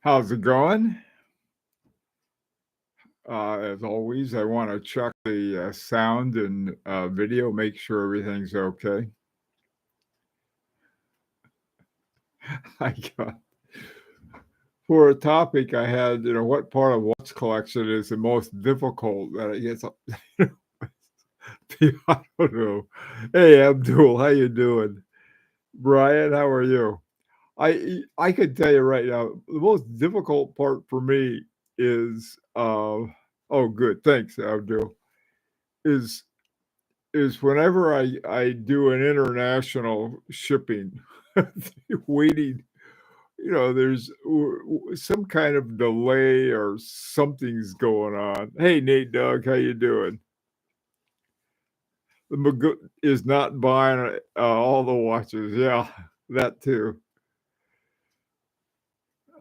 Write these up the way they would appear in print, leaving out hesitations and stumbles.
How's it going? As always, I want to check the sound and video, make sure everything's okay. I got for a topic I had, what part of watch collection is the most difficult that I guess I don't know. Hey Abdul, how you doing? Brian, how are you? I could tell you right now, the most difficult part for me is oh good, thanks, Abdul. Is is whenever I do an international shipping, waiting, there's some kind of delay or something's going on. Hey, Nate Doug, how you doing? The is not buying all the watches. Yeah, that too.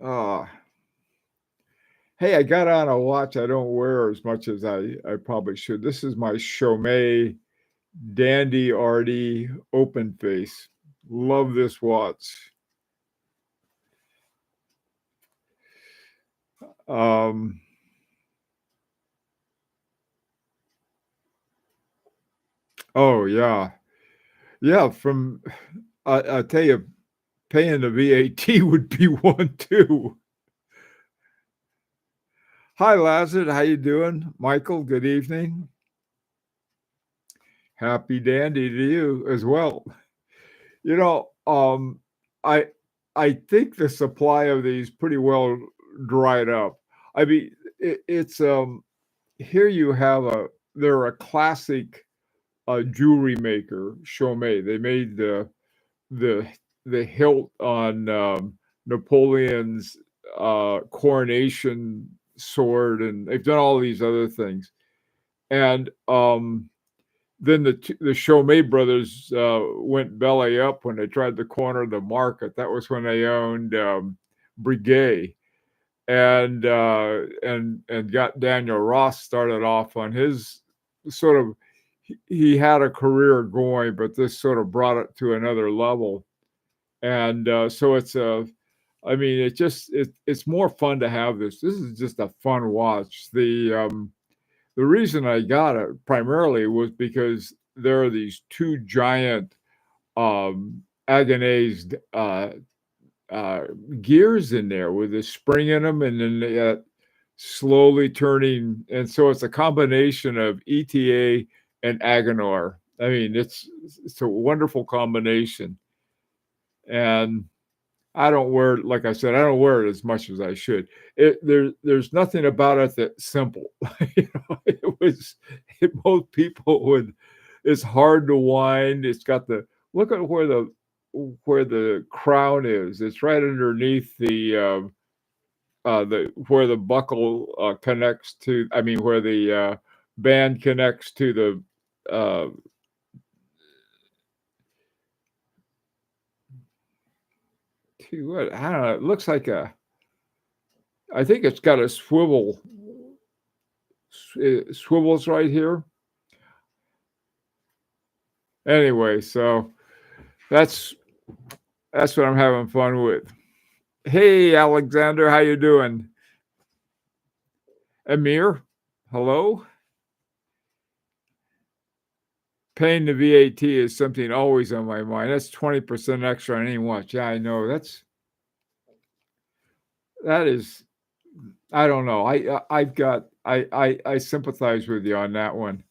Uh, hey, I got on a watch I don't wear as much as I probably should. This is my Chaumet Dandy RD open face. Love this watch. Um, oh yeah, yeah. From I tell you, paying the VAT would be one too. Hi, Lazard. How you doing, Michael? Good evening. Happy dandy to you as well. You know, I I think the supply of these pretty well dried up. I mean, it's here you have they're a classic jewelry maker, Chaumet. They made the the hilt on Napoleon's coronation sword, and they've done all these other things. And then the Chaumet brothers went belly up when they tried to corner the market. That was when they owned Breguet and got Daniel Ross started off on his sort of. He had a career going, but this sort of brought it to another level. And so it's a. I mean, it's more fun to have this. This is just a fun watch. The reason I got it primarily was because there are these two giant agonized gears in there with a spring in them, and then slowly turning. And so it's a combination of ETA and Agonor. I mean, it's a wonderful combination. And I don't wear it, like I said, I don't wear it as much as I should. There's nothing about it that's simple. Most people would. It's hard to wind. It's got look at where the crown is. It's right underneath the where the buckle connects to. I mean, where the band connects to the. What I don't know. It looks like I think it's got a swivel. It swivels right here. Anyway, so that's what I'm having fun with. Hey, Alexander, how you doing? Amir, hello. Paying the VAT is something always on my mind. That's 20% extra on any watch. Yeah, I know. That is. I don't know. I sympathize with you on that one.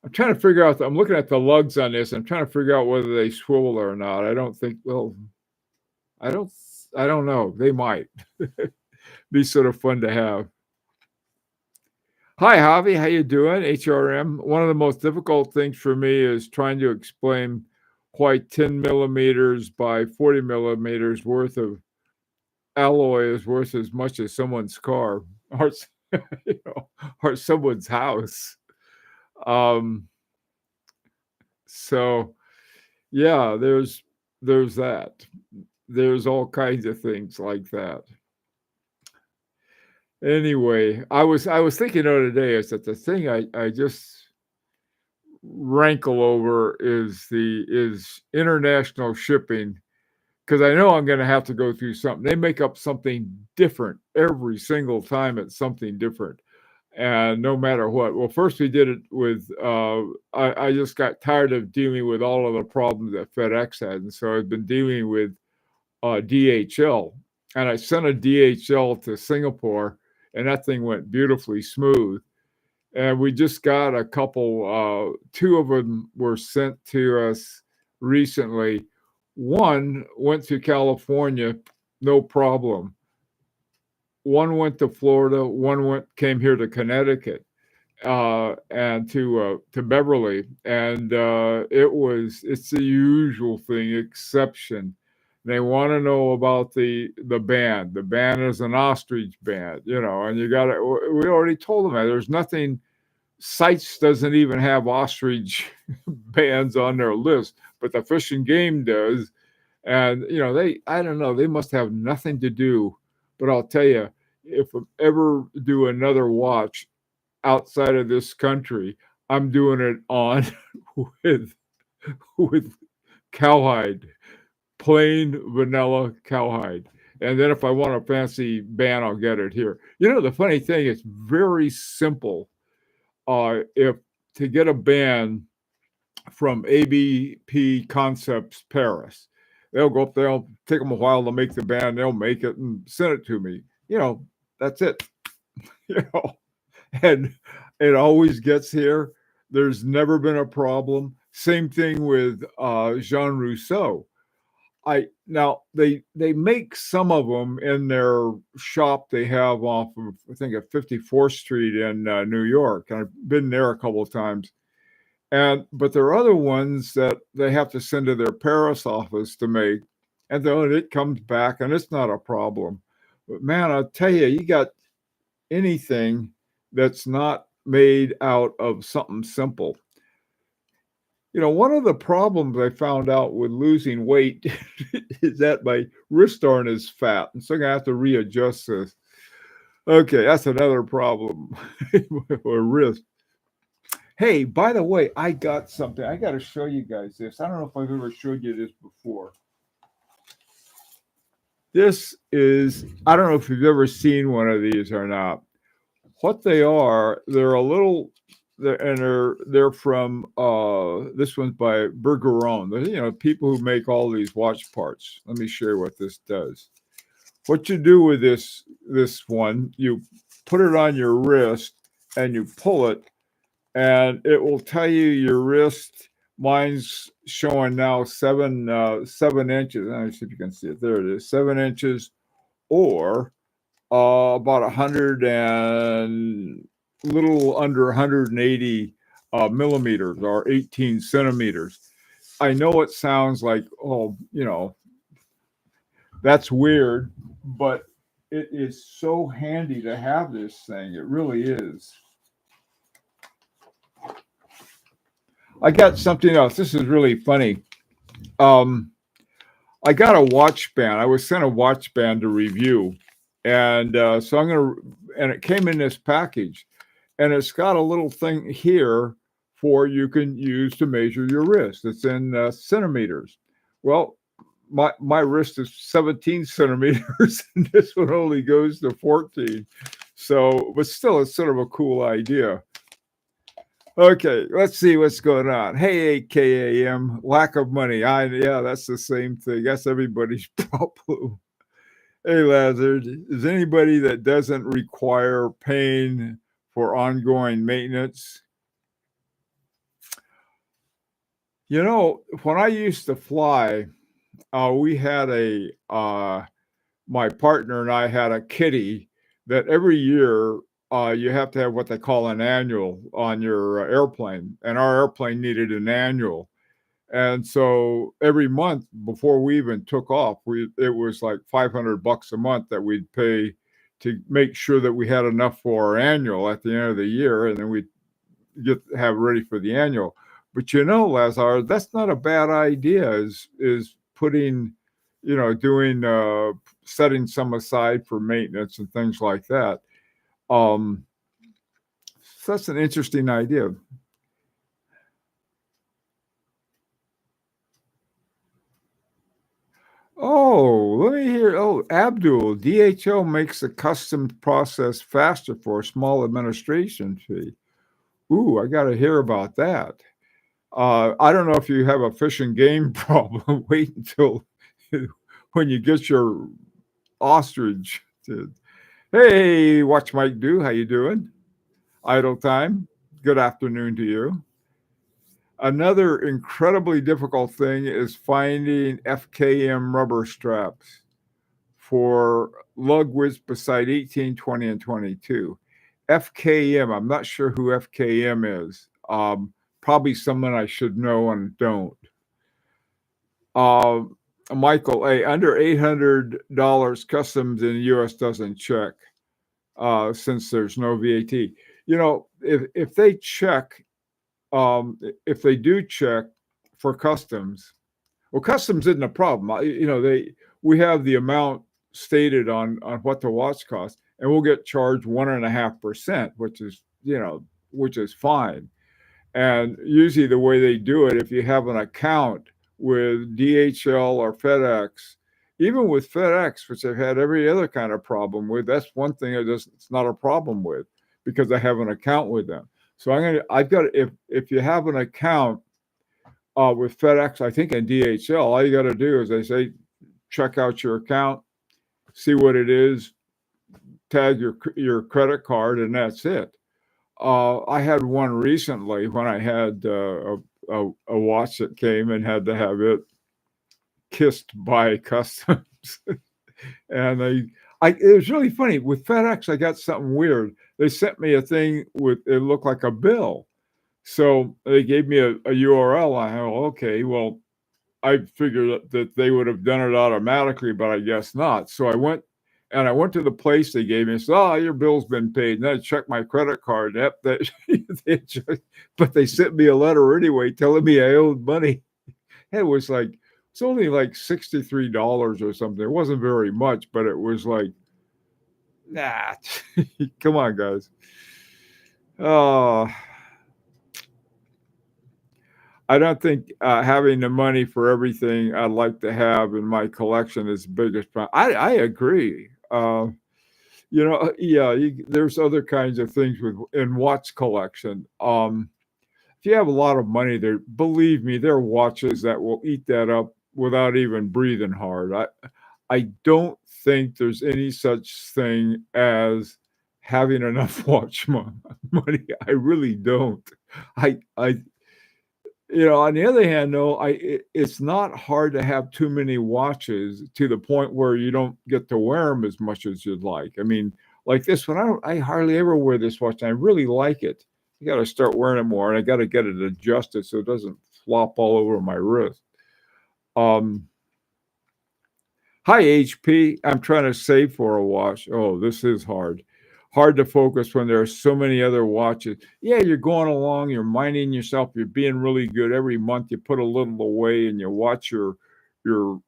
I'm trying to figure out. I'm looking at the lugs on this. I'm trying to figure out whether they swivel or not. I don't think. Well, I don't. I don't know. They might be sort of fun to have. Hi, Javi. How you doing? HRM. One of the most difficult things for me is trying to explain why 10 millimeters by 40 millimeters worth of alloy is worth as much as someone's car or, or someone's house. So, yeah, there's that. There's all kinds of things like that. Anyway, I was thinking the other day is that the thing I just rankle over is international shipping because I know I'm going to have to go through something. They make up something different every single time. It's something different. And no matter what. Well, first we did it with, I just got tired of dealing with all of the problems that FedEx had. And so I've been dealing with DHL. And I sent a DHL to Singapore, and that thing went beautifully smooth. And we just got a couple, two of them were sent to us recently. One went to California, no problem. One went to Florida, one came here to Connecticut, and to Beverly, and it's the usual thing, exception. They want to know about the band. The band is an ostrich band, and you got to. We already told them that there's nothing. Sites doesn't even have ostrich bands on their list, but the Fish and Game does. And I don't know, they must have nothing to do. But I'll tell you, if I ever do another watch outside of this country, I'm doing it on with cowhide, plain vanilla cowhide. And then if I want a fancy band, I'll get it here. The funny thing is very simple. If to get a band from ABP Concepts Paris, they'll go up there. It'll take them a while to make the band. They'll make it and send it to me. That's it. And it always gets here. There's never been a problem. Same thing with Jean Rousseau. Now they make some of them in their shop they have off of, I think, at 54th Street in New York. I've been there a couple of times. But there are other ones that they have to send to their Paris office to make, and then it comes back, and it's not a problem. But man, I'll tell you, you got anything that's not made out of something simple. One of the problems I found out with losing weight is that my wrist arm is fat, and so I'm going to have to readjust this. Okay, that's another problem with wrist. Hey, by the way, I got something. I got to show you guys this. I don't know if I've ever showed you this before. This is, I don't know if you've ever seen one of these or not. What they are, they're a little, they're from, this one's by Bergeron. People who make all these watch parts. Let me show you what this does. What you do with this one, you put it on your wrist and you pull it, and it will tell you your wrist. Mine's showing now 7 inches. Let me see if you can see it. There it is, 7 inches, or about 100 and little under 180 millimeters, or 18 centimeters. I know it sounds like, that's weird, but it is so handy to have this thing. It really is. I got something else. This is really funny. I got a watch band. I was sent a watch band to review. And so and it came in this package. And it's got a little thing here you can use to measure your wrist. It's in centimeters. Well, my wrist is 17 centimeters, and this one only goes to 14. So, but still, it's sort of a cool idea. Okay, let's see what's going on. Hey, AKAM, lack of money. Yeah, that's the same thing. That's everybody's problem. Hey, Lazard, is anybody that doesn't require paying for ongoing maintenance? When I used to fly, we had my partner and I had a kitty that every year you have to have what they call an annual on your airplane, and our airplane needed an annual. And so every month before we even took off, it was like $500 a month that we'd pay to make sure that we had enough for our annual at the end of the year, and then we'd have ready for the annual. But Lazar, that's not a bad idea. Is putting, doing setting some aside for maintenance and things like that. So that's an interesting idea. Oh, let me hear. Oh, Abdul, DHL makes the custom process faster for a small administration fee. Ooh, I got to hear about that. I don't know if you have a fish and game problem. Wait until when you get your ostrich. Hey, watch Mike do. How you doing? Idle time. Good afternoon to you. Another incredibly difficult thing is finding FKM rubber straps for lug widths beside 18, 20, and 22. FKM, I'm not sure who FKM is. Probably someone I should know and don't. Uh, Michael, under $800 customs in the U.S. doesn't check since there's no VAT. If they check, if they do check for customs, well, customs isn't a problem. We have the amount stated on what the watch costs, and we'll get charged 1.5%, which is fine. And usually the way they do it, if you have an account with DHL or FedEx, even with FedEx, which I've had every other kind of problem with, that's one thing it's not a problem with because I have an account with them. So if you have an account with FedEx, I think, and DHL, all you got to do is they say, check out your account, see what it is, tag your credit card, and that's it. I had one recently when I had a watch that came and had to have it kissed by customs, and it was really funny with FedEx. I got something weird. They sent me a thing with it looked like a bill, so they gave me a URL. I thought, okay, well, I figured that they would have done it automatically, but I guess not. So I went to the place they gave me and said, "Oh, your bill's been paid." And then I checked my credit card. Yep, but they sent me a letter anyway telling me I owed money. It was it's only like $63 or something. It wasn't very much, but it was like, nah, come on, guys. I don't think having the money for everything I'd like to have in my collection is the biggest problem. I agree. Yeah, there's other kinds of things in watch collection. If you have a lot of money there, believe me, there are watches that will eat that up without even breathing hard. I don't think there's any such thing as having enough watch money. I really don't. I on the other hand, though, it's not hard to have too many watches to the point where you don't get to wear them as much as you'd like. I mean, like this one, I hardly ever wear this watch, and I really like it. You got to start wearing it more, and I got to get it adjusted so it doesn't flop all over my wrist. Hi, HP. I'm trying to save for a watch. Oh, this is hard. Hard to focus when there are so many other watches. Yeah, you're going along, you're minding yourself, you're being really good. Every month you put a little away and you watch your your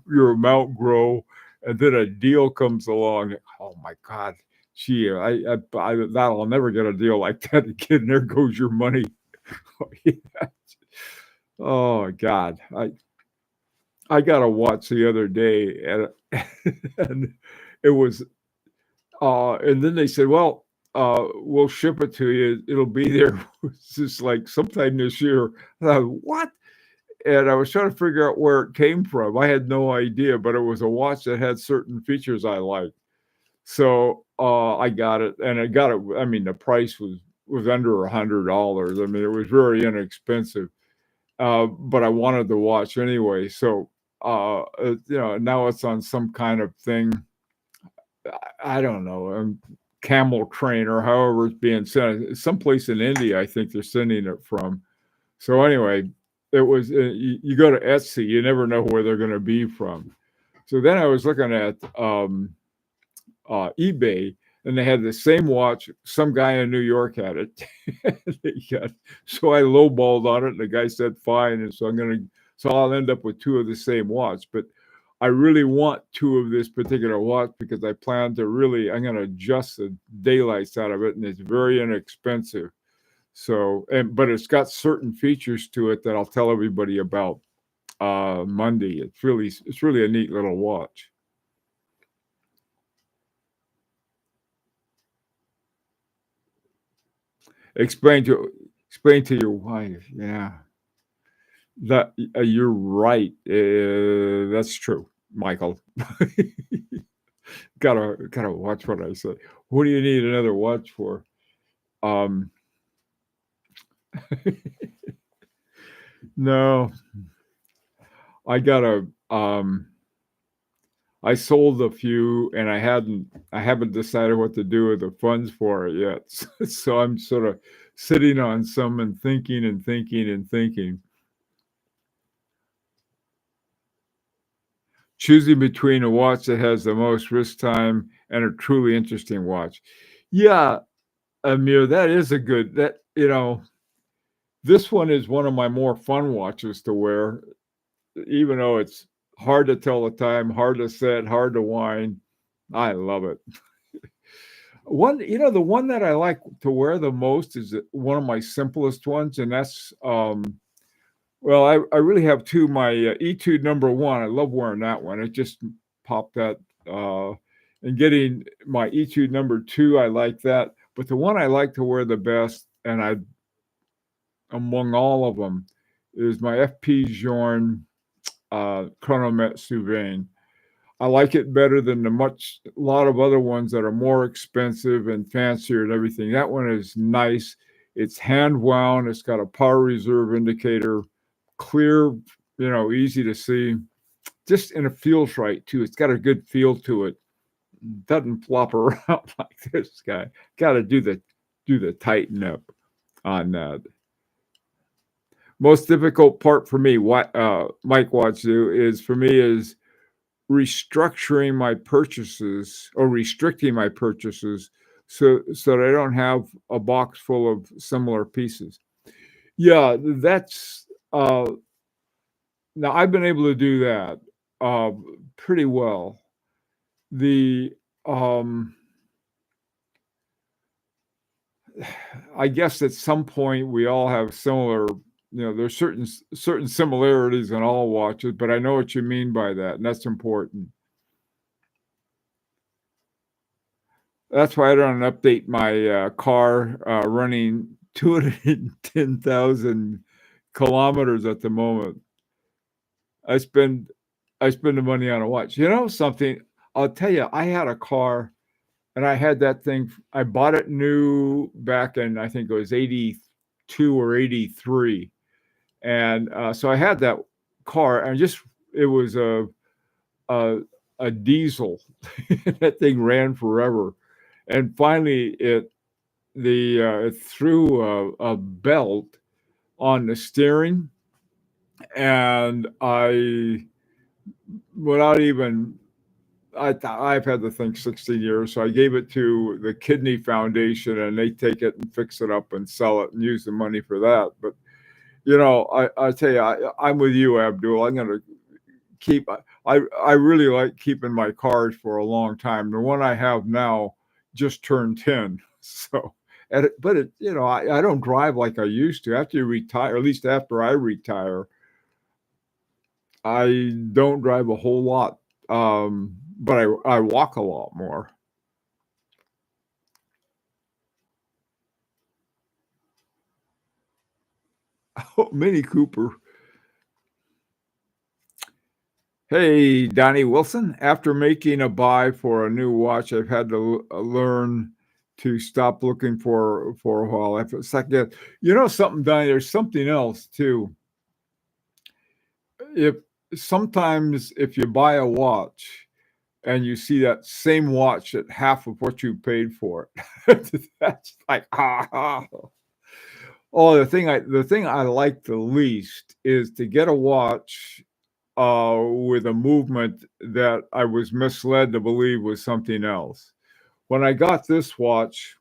your amount grow, and then a deal comes along. Oh my God, gee, I'll never get a deal like that again. There goes your money. Oh God, I got a watch the other day, and it was and then they said, well, we'll ship it to you. It'll be there. It's just like sometime this year. I thought, what? And I was trying to figure out where it came from. I had no idea, but it was a watch that had certain features I liked. So I got it, and I got it. I mean, the price was under $100. I mean, it was very inexpensive, but I wanted the watch anyway. So now it's on some kind of thing. I don't know, camel train or however it's being sent. Someplace in India, I think they're sending it from. So anyway, it was you go to Etsy, you never know where they're going to be from. So then I was looking at eBay, and they had the same watch. Some guy in New York had it. So I lowballed on it, and the guy said fine, and so I'll end up with two of the same watch, but I really want two of this particular watch because I plan to I'm going to adjust the daylights out of it, and it's very inexpensive. So, but it's got certain features to it that I'll tell everybody about. Monday. It's really a neat little watch. Explain to your wife. Yeah, that you're right. That's true, Michael. Gotta watch what I say. What do you need another watch for? Um, no, I gotta. I sold a few, and I haven't decided what to do with the funds for it yet. So I'm sort of sitting on some and thinking and thinking and thinking. Choosing between a watch that has the most wrist time and a truly interesting watch. Yeah, Amir, that is a good this one is one of my more fun watches to wear, even though it's hard to tell the time, hard to set, hard to wind. I love it. The one that I like to wear the most is one of my simplest ones, and that's well, I really have two. My Etude number one, I love wearing that one. It just popped that. And getting my Etude number two, I like that. But the one I like to wear the best, and among all of them, is my FP Journe Chronomet Souvain. I like it better than a lot of other ones that are more expensive and fancier and everything. That one is nice. It's hand wound. It's got a power reserve indicator, clear, easy to see. And it feels right too. It's got a good feel to it. Doesn't flop around like this guy. Got to do the tighten up on that. Most difficult part for me, what Mike wants to do is restructuring my purchases or restricting my purchases so that I don't have a box full of similar pieces. Yeah, that's now I've been able to do that pretty well. The I guess at some point we all have similar, there's certain similarities in all watches, but I know what you mean by that, and that's important. That's why I don't update my car running 210,000 kilometers at the moment. I spend the money on a watch. You know something? I'll tell you, I had a car, and I had that thing. I bought it new back in, I think it was 82 or 83, and so I had that car, and it was a diesel. That thing ran forever, and finally it threw a belt on the steering, and without even, I've had the thing 16 years, so I gave it to the Kidney Foundation, and they take it and fix it up and sell it and use the money for that. But I tell you, I'm with you, Abdul. I'm going to keep. I really like keeping my cars for a long time. The one I have now just turned 10, so. But I don't drive like I used to. After you retire, at least after I retire, I don't drive a whole lot. But I walk a lot more. Oh, Mini Cooper. Hey, Donnie Wilson. After making a buy for a new watch, I've had to learn to stop looking for a while. It's like that. Something, Donnie, there's something else too. Sometimes if you buy a watch and you see that same watch at half of what you paid for it, that's like, Oh, the thing I like the least is to get a watch with a movement that I was misled to believe was something else. When I got this watch,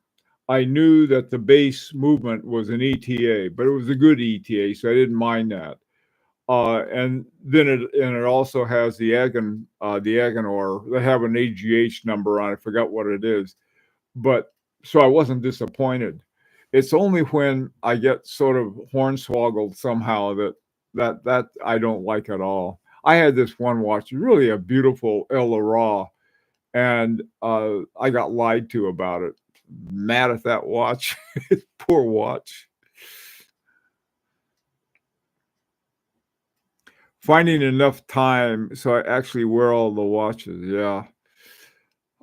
I knew that the base movement was an ETA, but it was a good ETA, so I didn't mind that. And then it also has the Agenor. They have an AGH number on it. I forgot what it is, but so I wasn't disappointed. It's only when I get sort of hornswoggled somehow that That I don't like at all. I had this one watch, really a beautiful El, and I got lied to about it. Mad at that watch. Poor watch. Finding enough time so I actually wear all the watches. Yeah.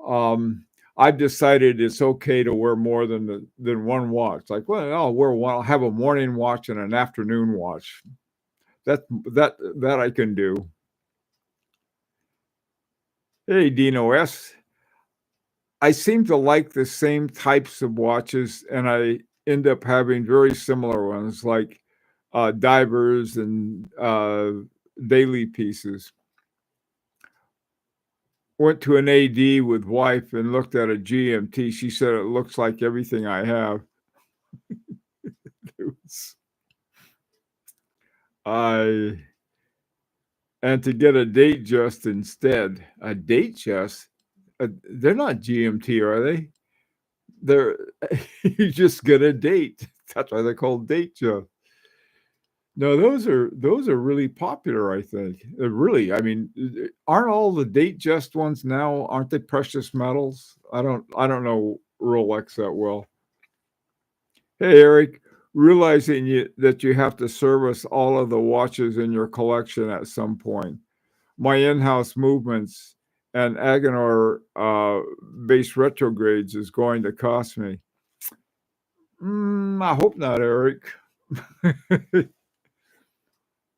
Um, I've decided it's okay to wear more than one watch. Like, well, I'll wear one. I'll have a morning watch and an afternoon watch. That I can do. Hey, Dino S. I seem to like the same types of watches, and I end up having very similar ones, like divers and daily pieces. Went to an AD with wife and looked at a GMT. She said it looks like everything I have. I and to get a date just instead. A date just? They're not GMT, are they? They're you just get a date. That's why they're called date just. No, those are really popular, I think. Really, I mean, aren't all the date just ones now, aren't they precious metals? I don't know Rolex that well. Hey, Eric, realizing that you have to service all of the watches in your collection at some point. My in-house movements and Agenor base retrogrades is going to cost me. I hope not, Eric.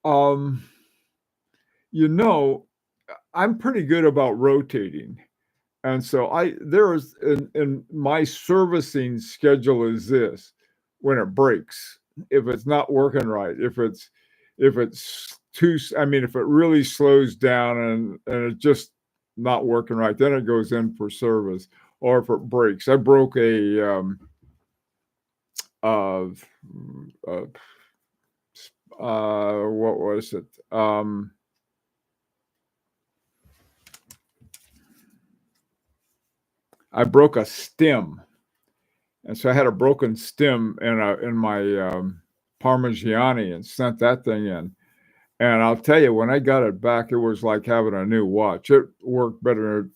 um, you know, I'm pretty good about rotating. And so there is in my servicing schedule is this: when it breaks, if it's not working right, if it's too, I mean, if it really slows down and it's just not working right, then it goes in for service. Or if it breaks, I broke a of what was it? I broke a stem, and so I had a broken stem in my Parmigiani and sent that thing in. And I'll tell you, when I got it back, it was like having a new watch. It worked better than it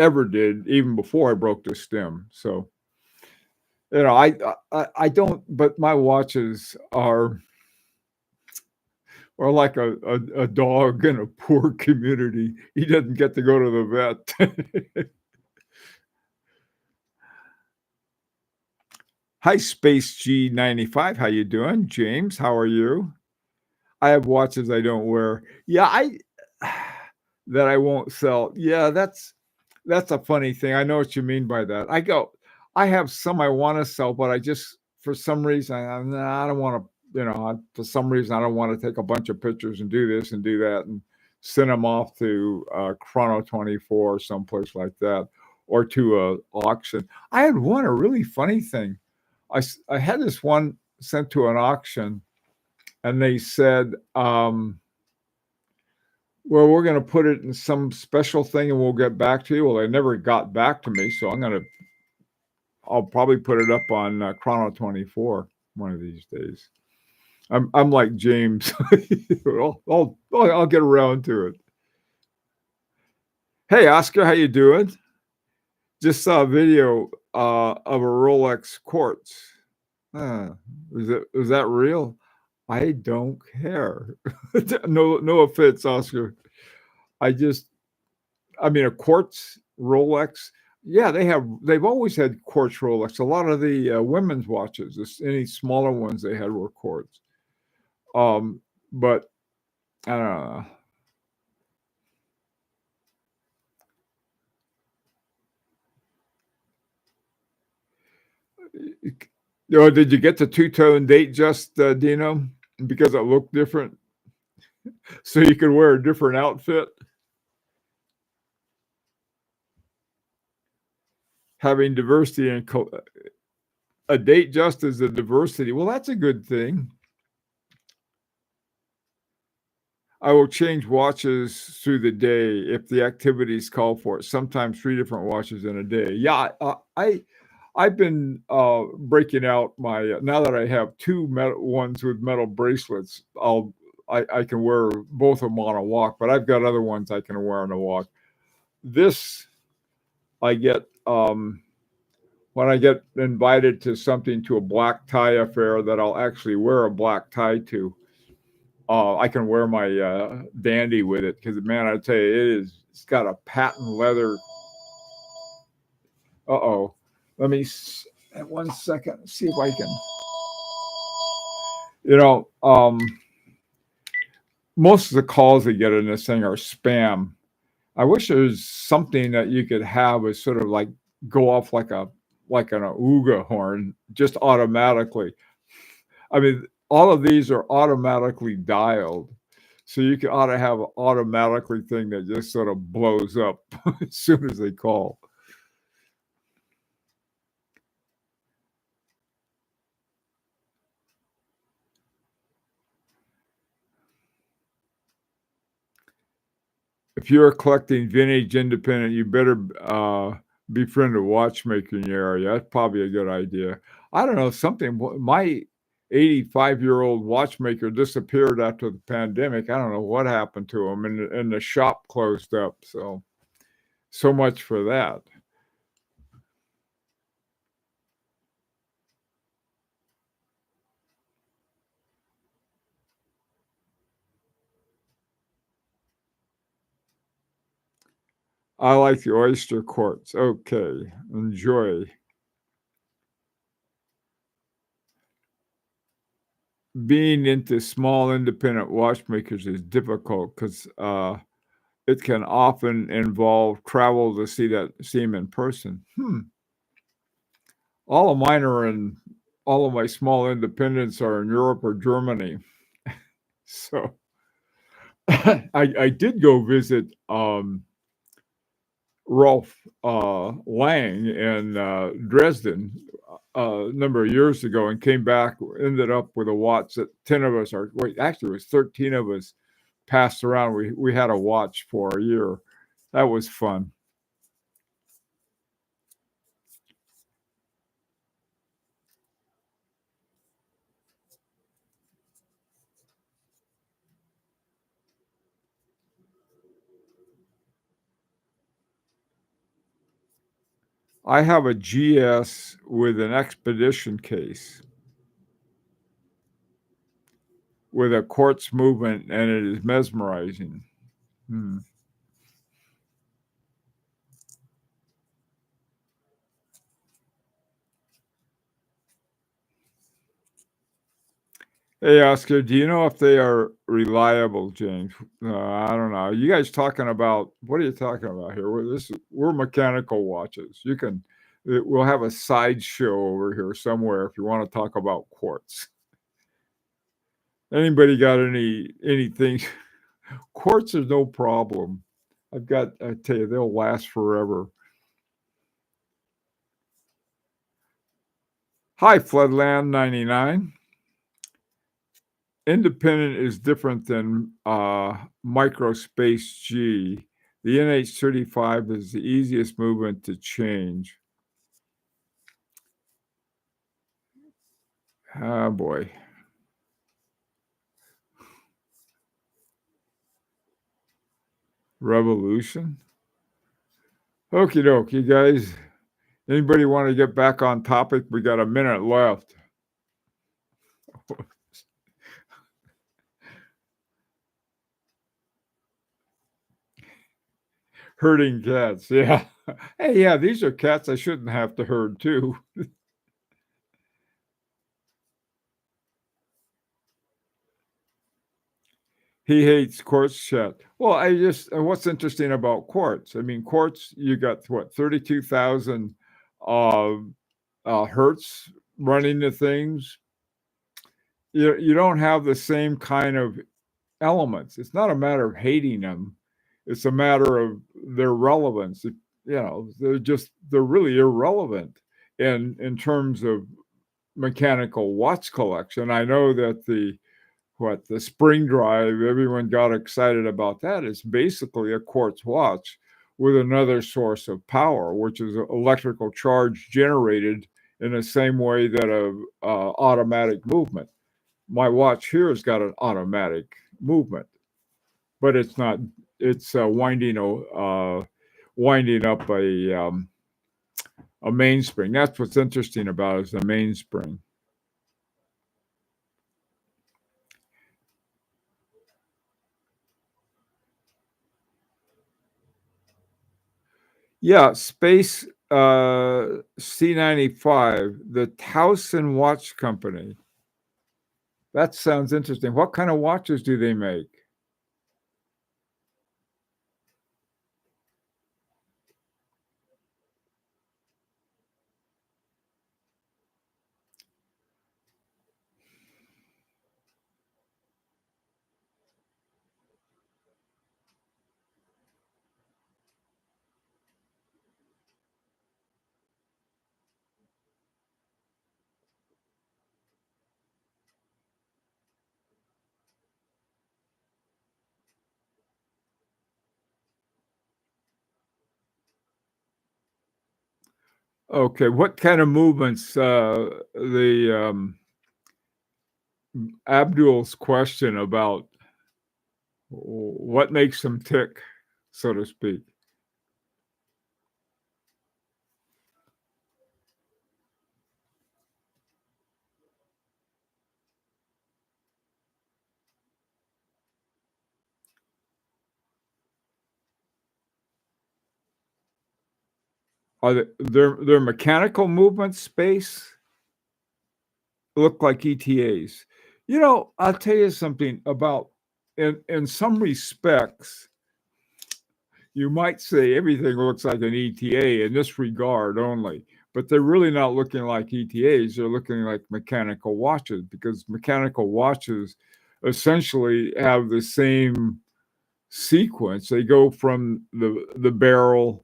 ever did, even before I broke the stem. So, I don't, but my watches are like a dog in a poor community. He doesn't get to go to the vet. Hi, Space G95. How you doing? James, how are you? I have watches I don't wear. Yeah, that I won't sell. Yeah, that's a funny thing. I know what you mean by that. I have some I want to sell, but I just for some reason I don't want to. For some reason I don't want to take a bunch of pictures and do this and do that and send them off to Chrono 24 or someplace like that, or to a auction. I had a really funny thing. I had this one sent to an auction, and they said, well, we're going to put it in some special thing and we'll get back to you. Well, they never got back to me, so I'll probably put it up on Chrono 24 one of these days. I'm like James. I'll get around to it. Hey, Oscar, how you doing? Just saw a video of a Rolex quartz. Is that real? I don't care. No offense, Oscar. I mean, a quartz Rolex. Yeah, they've always had quartz Rolex. A lot of the women's watches, any smaller ones they had were quartz. But I don't know. Did you get the two-tone date just, Dino? Because it looked different? So you could wear a different outfit? Having diversity and a date just as a diversity. Well, that's a good thing. I will change watches through the day if the activities call for it. Sometimes 3 different watches in a day. Yeah, I've been breaking out my now that I have 2 metal ones with metal bracelets. I'll I can wear both of them on a walk, but I've got other ones I can wear on a walk. This I get when I get invited to something, to a black tie affair that I'll actually wear a black tie to. I can wear my dandy with it because, man, I tell you, it's got a patent leather. Uh-oh. Let me, 1 second, see if I can, most of the calls I get in this thing are spam. I wish there was something that you could have as sort of like go off like an Ooga horn just automatically. I mean, all of these are automatically dialed. So you ought to have an automatically thing that just sort of blows up as soon as they call. If you're collecting vintage independent, you better befriend a watchmaker in your area. That's probably a good idea. I don't know, my 85-year-old watchmaker disappeared after the pandemic. I don't know what happened to him, and the shop closed up. So much for that. I like the oyster quartz. Okay, enjoy. Being into small independent watchmakers is difficult because it can often involve travel to see them in person. All of my small independents are in Europe or Germany. So I did go visit Rolf Lang in Dresden a number of years ago and came back, ended up with a watch that 10 of us actually it was 13 of us passed around. We had a watch for a year. That was fun. I have a GS with an expedition case with a quartz movement, and it is mesmerizing. Hey, Oscar, do you know if they are reliable, James? I don't know. You guys talking about, what are you talking about here? We're mechanical watches. We'll have a sideshow over here somewhere if you want to talk about quartz. Anybody got anything? Quartz is no problem. I tell you, they'll last forever. Hi, Floodland 99. Independent is different than microspace G. The NH35 is the easiest movement to change. Oh boy. Revolution. Okie doke, you guys. Anybody want to get back on topic? We got a minute left. Herding cats, yeah. Hey, yeah, these are cats I shouldn't have to herd too. He hates quartz chat. Well, what's interesting about quartz? I mean, quartz, you got what, 32,000 hertz running the things. You don't have the same kind of elements. It's not a matter of hating them. It's a matter of their relevance. They're really irrelevant in terms of mechanical watch collection. I know that the spring drive, everyone got excited about that. It's basically a quartz watch with another source of power, which is electrical charge generated in the same way that a automatic movement. My watch here has got an automatic movement, but it's not. It's winding up a mainspring. That's what's interesting about it, is the mainspring. Yeah, Space C95, the Towson Watch Company. That sounds interesting. What kind of watches do they make? Okay, what kind of movements? The Abdul's question about what makes them tick, so to speak. Are their mechanical movements, space, look like ETAs? You know, I'll tell you something about, in some respects, you might say everything looks like an ETA in this regard only, but they're really not looking like ETAs. They're looking like mechanical watches, because mechanical watches essentially have the same sequence. They go from the barrel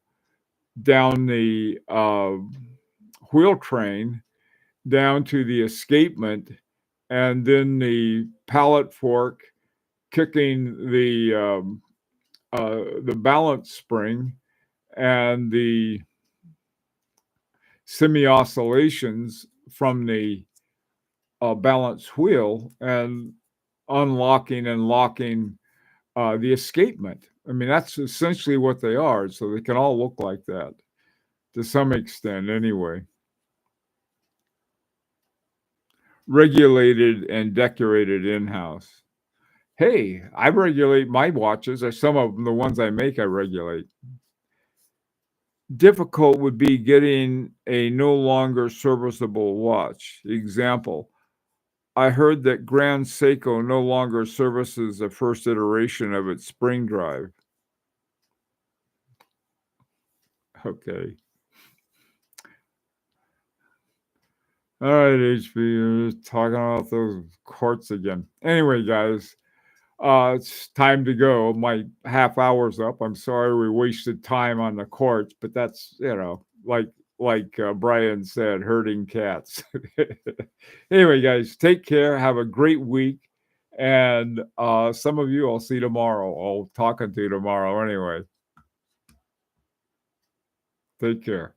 down the wheel train down to the escapement, and then the pallet fork kicking the balance spring, and the semi-oscillations from the balance wheel, and unlocking and locking the escapement. I mean, that's essentially what they are. So they can all look like that to some extent, anyway. Regulated and decorated in-house. Hey, I regulate my watches, or some of them, the ones I make, I regulate. Difficult would be getting a no longer serviceable watch. Example, I heard that Grand Seiko no longer services the first iteration of its spring drive. Okay. All right, HP, you're just talking about those quartz again. Anyway, guys, it's time to go. My half hour's up. I'm sorry we wasted time on the quartz, but that's, like Brian said, herding cats. Anyway, guys, take care. Have a great week. And some of you I'll see tomorrow. I'll talking to you tomorrow anyway. Take care.